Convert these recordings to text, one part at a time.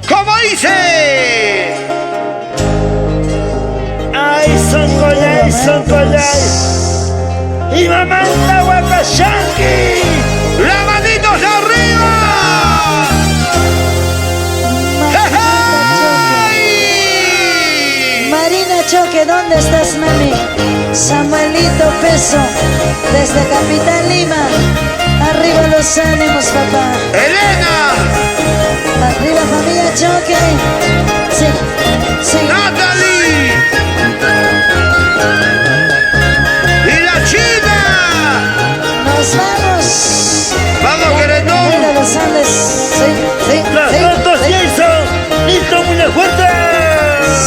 ¿Cómo dice? Ay, soncolay. Y mamá la guapachanqui. ¡Las manitos arriba! ¡Hey! Marina Choque, ¿dónde estás, mami? Samuelito Peso, desde Capital Lima. Arriba los ánimos, papá. ¡Elena! Arriba, familia Choque. Sí, sí. ¡Natalie! ¡Y la China! Nos vamos. ¡Vamos, Querendón! Mira los Andes. Sí, sí, Las sí, dos sí. Jason. Listo, muy fuerte.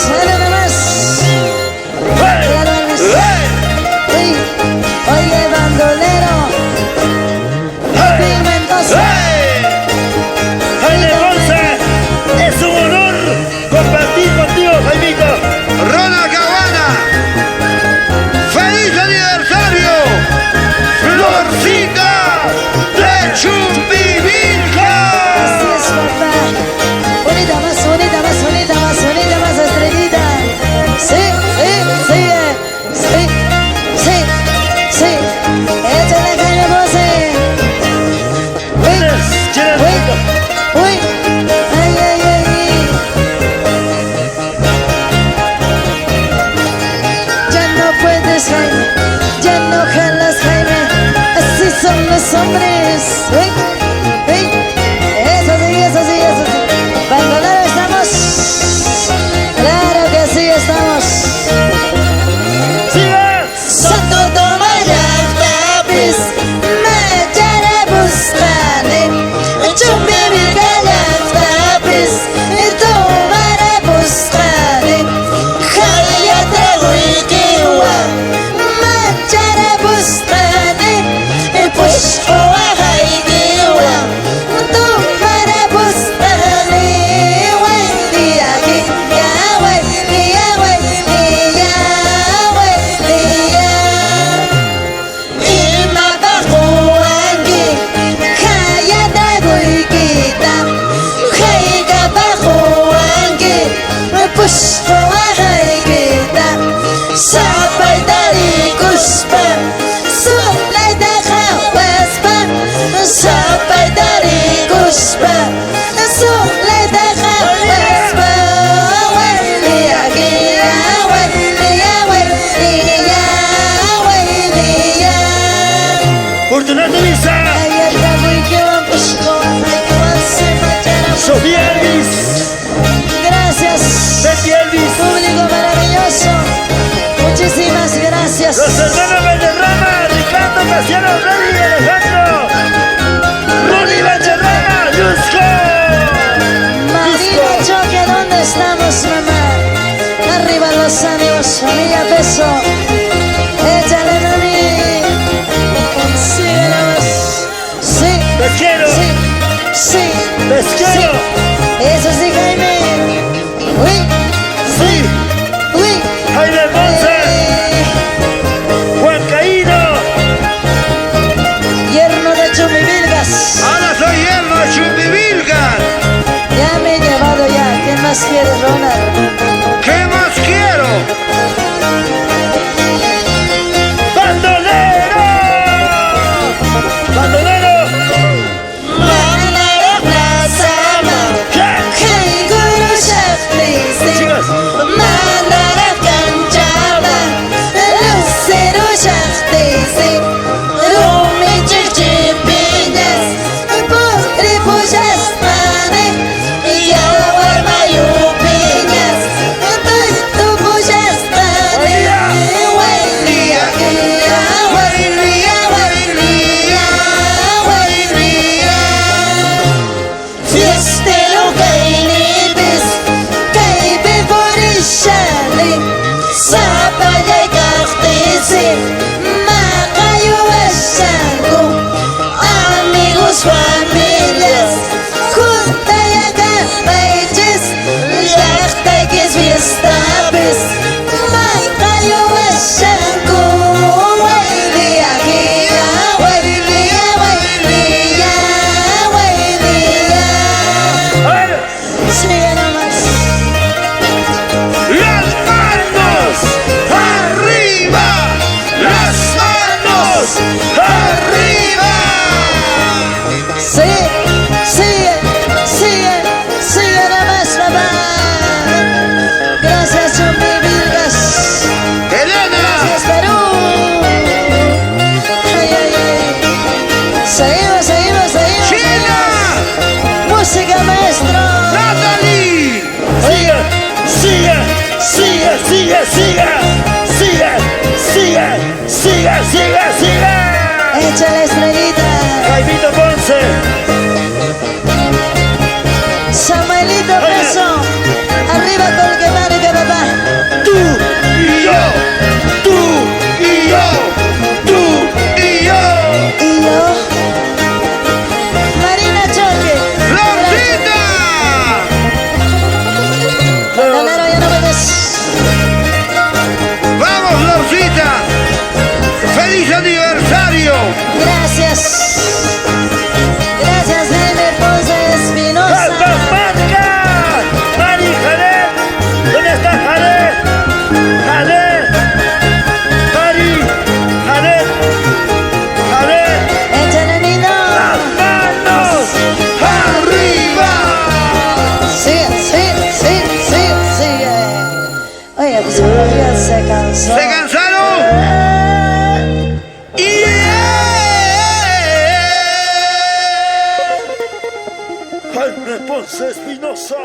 Sale nomás. Ya lo ves. Sí. Oye, bandolero. Pin Mendoza. Jaime Gonza, es un honor compartir contigo, Jaimito. ¡Ronald Caguana! ¡Feliz aniversario! ¡Florcita de Chumbivilca! Así es, papá. Bonita más, bonita más, bonita más, bonita más, estrellita. Sí, sí, sí, sí. Échale, Jaime José. Uy, ay, ay, ay. Ya no puedes, Jaime, ya no jalas, Jaime. Así son los hombres. Eso sí, eso sí, eso sí. Bandolero, ¿estamos? Claro que sí, estamos. ¡Siga! Santo Tomayak Tapis, Machara Busmane, Chumbivilgayak Tapis, Tomara Busmane, Hayata Wikiwa, Machara Busmane, Pushkoa Haigiwa, Tomara Busmane, Waidiaki, Yahweh, Yahweh, Fortunato Visa, Sofía Elvis, Gracias, Betty Elvis, público maravilloso. Muchísimas gracias. los hermanos Valderrama, Ricardo Casiano, Freddy y Alejandro, Rudy Valderrama, Yusco. Marina Choque, ¿dónde estamos, mamá? Arriba los ánimos, familia Peso. Échale, mami. Sigue nomás. Sí, Les quiero, sí, sí. les quiero, Eso sí, Jaime. Uy, sí, uy. Jaime Monza, Juan Caíno, Yerno de Chumivilgas. Ahora soy yerno de Chumbivilca. Ya me he llevado ya. ¿Qué más quieres, Ronald? ¿Qué más quiero? Bandolero, Bandolero, chicas, siga, siga, siga, siga, siga, siga. Échale estrellita. Jaimito Ponce. Samuelito Peso. Arriba con que marca papá. Tú y yo, tú y yo, tú y yo. Y yo. Marina Choque. ¡Florcita! Bandolero, ya no me ves. ¡Vamos, Florcita! ¡Feliz aniversario! Gracias. Gracias, Jaime Ponce Espinosa. ¡Cajamarca! ¡Mari Jalet! ¿Dónde está Jalet? ¡Jalet! ¡Mari! ¡Jalet! ¡Jalet! Échale, Nino. ¡Las manos arriba! Sigue, sigue, sigue, sigue, sigue. Oye, pues ya se cansó. ¿Se cansaron? Jaime Ponce Espinosa.